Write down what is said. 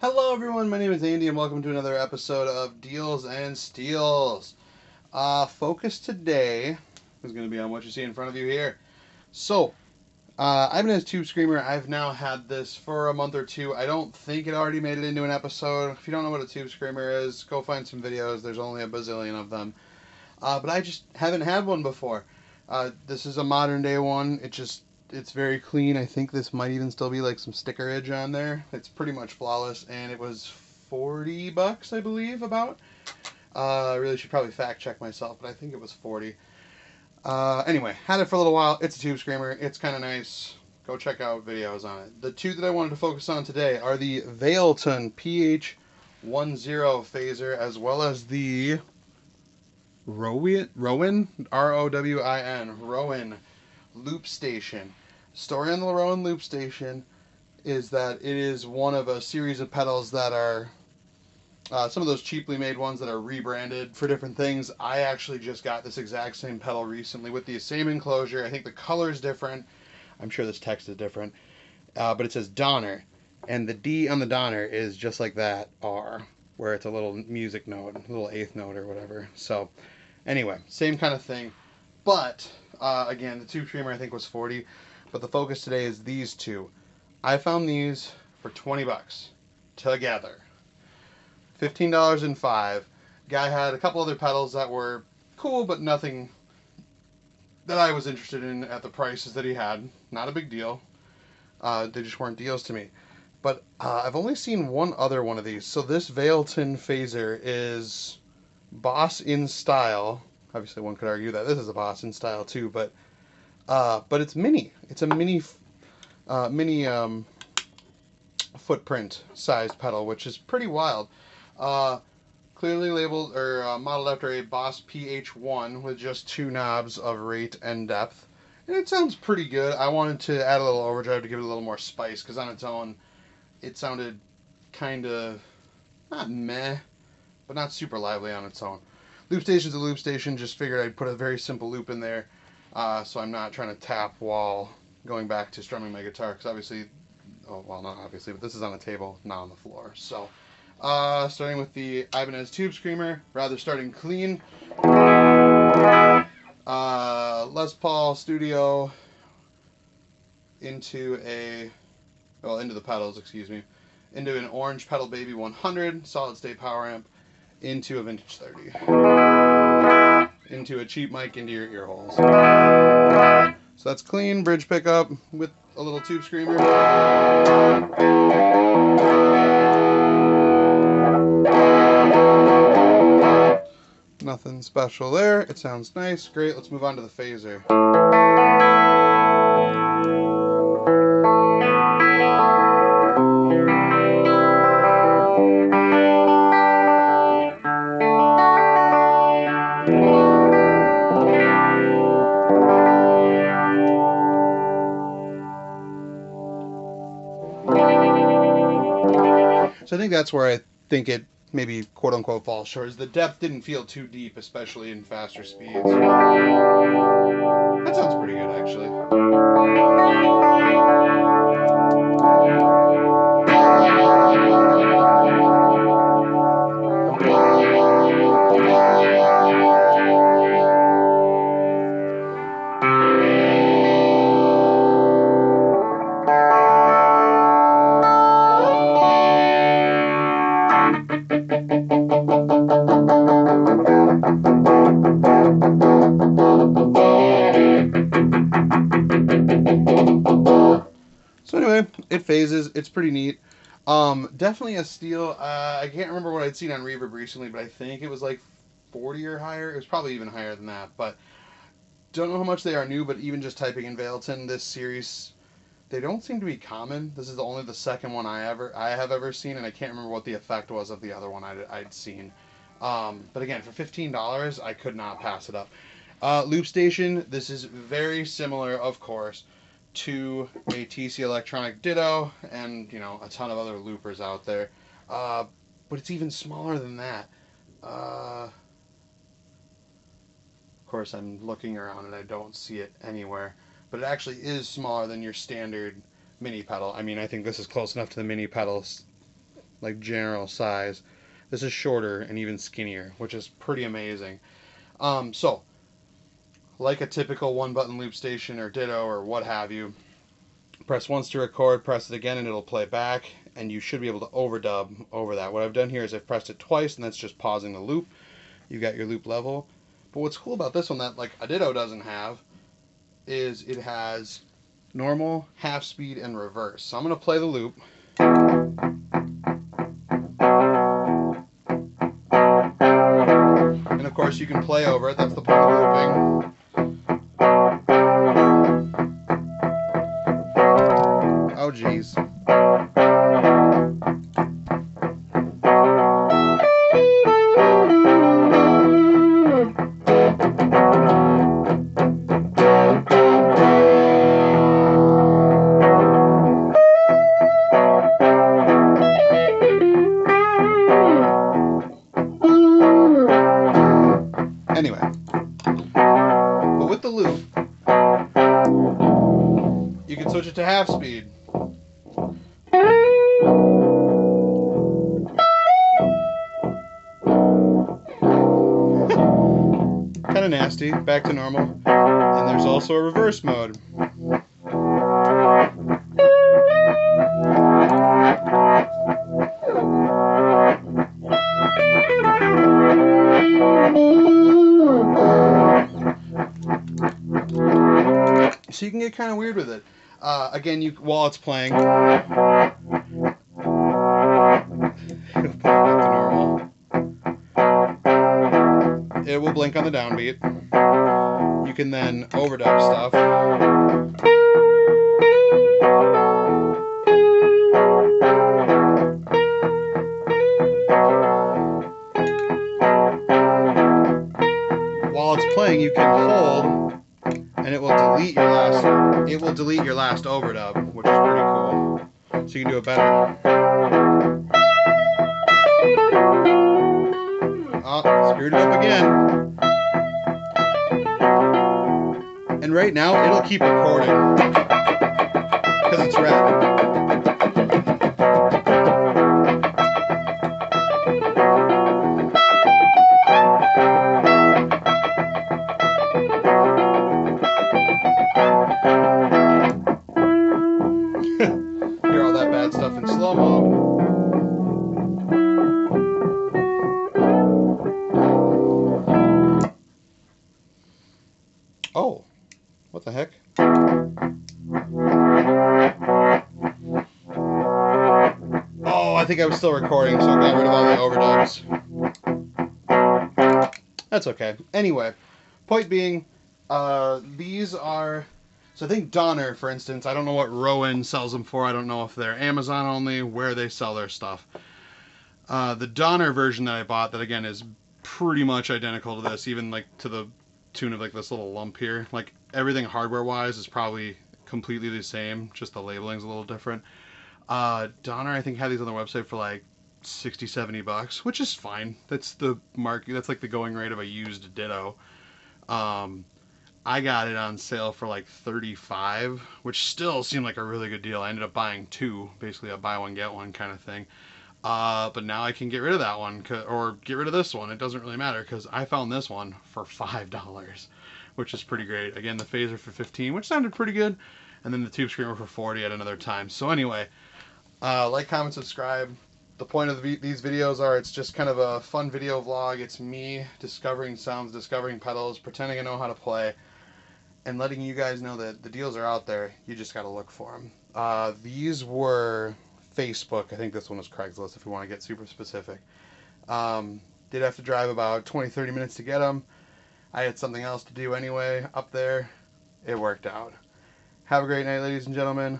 Hello everyone, my name is Andy and welcome to another episode of Deals and Steals. Focus today is going to be on what you see in front of you here. So, Ibanez Tube Screamer, I've now had this for a month or two. I don't think it already made it into an episode. If you don't know what a Tube Screamer is, go find some videos. There's only a bazillion of them. But I just haven't had one before. This is a modern day one. It's very clean. I think this might even still be like some stickerage on there. It's pretty much flawless, and it was $40, I believe, about. I really should probably fact check myself, but I think it was 40. Anyway, had it for a little while. It's a Tube Screamer. It's kind of nice. Go check out videos on it. The two that I wanted to focus on today are the Vailton PH10 phaser, as well as the Rowan, Rowin, Rowan loop station. Story on the Rowan loop station is that it is one of a series of pedals that are some of those cheaply made ones that are rebranded for different things. I actually just got this exact same pedal recently with the same enclosure. I think the color is different. I'm sure this text is different, but it says Donner, and the D on the Donner is just like that R, where it's a little music note, a little eighth note or whatever. So anyway, same kind of thing. But again, the Tube Screamer I think was 40, but the focus today is these two. I found these for 20 bucks together. $15 and 5. Guy had a couple other pedals that were cool, but nothing that I was interested in at the prices that he had. Not a big deal. They just weren't deals to me. But I've only seen one other one of these. So this Vailton phaser is Boss in style. Obviously, one could argue that this is a Boss in style too, but it's mini. It's a mini footprint sized pedal, which is pretty wild. Clearly labeled or modeled after a Boss PH1 with just two knobs of rate and depth. And it sounds pretty good. I wanted to add a little overdrive to give it a little more spice, because on its own, it sounded kind of, not meh, but not super lively on its own. Loop station's a loop station. Just figured I'd put a very simple loop in there, so I'm not trying to tap while going back to strumming my guitar, because obviously, oh, well, not obviously, but this is on the table, not on the floor. So, starting with the Ibanez Tube Screamer, rather starting clean. Les Paul Studio into the pedals, excuse me, into an orange Pedal Baby 100 solid state power amp, into a vintage 30, into a cheap mic, into your ear holes. So that's clean, bridge pickup with a little Tube Screamer. Nothing special there. It sounds nice. Great. Let's move on to the phaser. So I think that's where I think it maybe quote unquote falls short, is the depth didn't feel too deep, especially in faster speeds. That sounds pretty good, actually. So anyway, it phases. It's pretty neat. Definitely a steal. I can't remember what I'd seen on Reverb recently, but I think it was like 40 or higher. It was probably even higher than that, but don't know how much they are new. But even just typing in Vailton, this series, they don't seem to be common. This is only the second one I have ever seen, and I can't remember what the effect was of the other one I'd seen. But again, for $15, I could not pass it up. Loop station. This is very similar, of course, to a TC Electronic Ditto, and a ton of other loopers out there. But it's even smaller than that. Of course, I'm looking around and I don't see it anywhere. But it actually is smaller than your standard mini pedal. I mean, I think this is close enough to the mini pedals like general size. This is shorter and even skinnier, which is pretty amazing. So, like a typical one-button loop station or ditto or what have you, press once to record, press it again, and it'll play back, and you should be able to overdub over that. What I've done here is I've pressed it twice, and that's just pausing the loop. You've got your loop level. But what's cool about this one that like a ditto doesn't have is it has normal, half speed, and reverse. So I'm going to play the loop. And of course you can play over it, that's the point of looping. Oh geez. Anyway, but with the loop, you can switch it to half speed. Kind of nasty, back to normal. And there's also a reverse mode. So you can get kind of weird with it. Again, while it's playing, it'll put it back to normal. It will blink on the downbeat. You can then overdub stuff. While it's playing, you can hold, and it will delete your last overdub, which is pretty cool. So you can do it better. Oh, screwed it up again. And right now, it'll keep recording because it's red. Hear all that bad stuff in slow-mo. Oh, what the heck? Oh, I think I was still recording, so I got rid of all the overdubs. That's okay. Anyway, point being, these are... So I think Donner, for instance, I don't know what Rowan sells them for. I don't know if they're Amazon only, where they sell their stuff. The Donner version that I bought, that again is pretty much identical to this, even like to the tune of like this little lump here. Like everything hardware-wise is probably completely the same, just the labeling's a little different. Donner, I think, had these on their website for like 60, 70 bucks, which is fine. That's the market. That's like the going rate of a used ditto. I got it on sale for like 35, which still seemed like a really good deal. I ended up buying two, basically a buy one get one kind of thing. But now I can get rid of that one, or get rid of this one. It doesn't really matter because I found this one for $5, which is pretty great. Again, the phaser for 15, which sounded pretty good, and then the tube screamer for 40 at another time. So anyway, like, comment, subscribe. The point of these videos are, it's just kind of a fun video vlog. It's me discovering sounds, discovering pedals, pretending I know how to play, and letting you guys know that the deals are out there. You just got to look for them. These were Facebook. I think this one was Craigslist if you want to get super specific. Did have to drive about 20-30 minutes to get them. I had something else to do anyway up there. It worked out. Have a great night, ladies and gentlemen.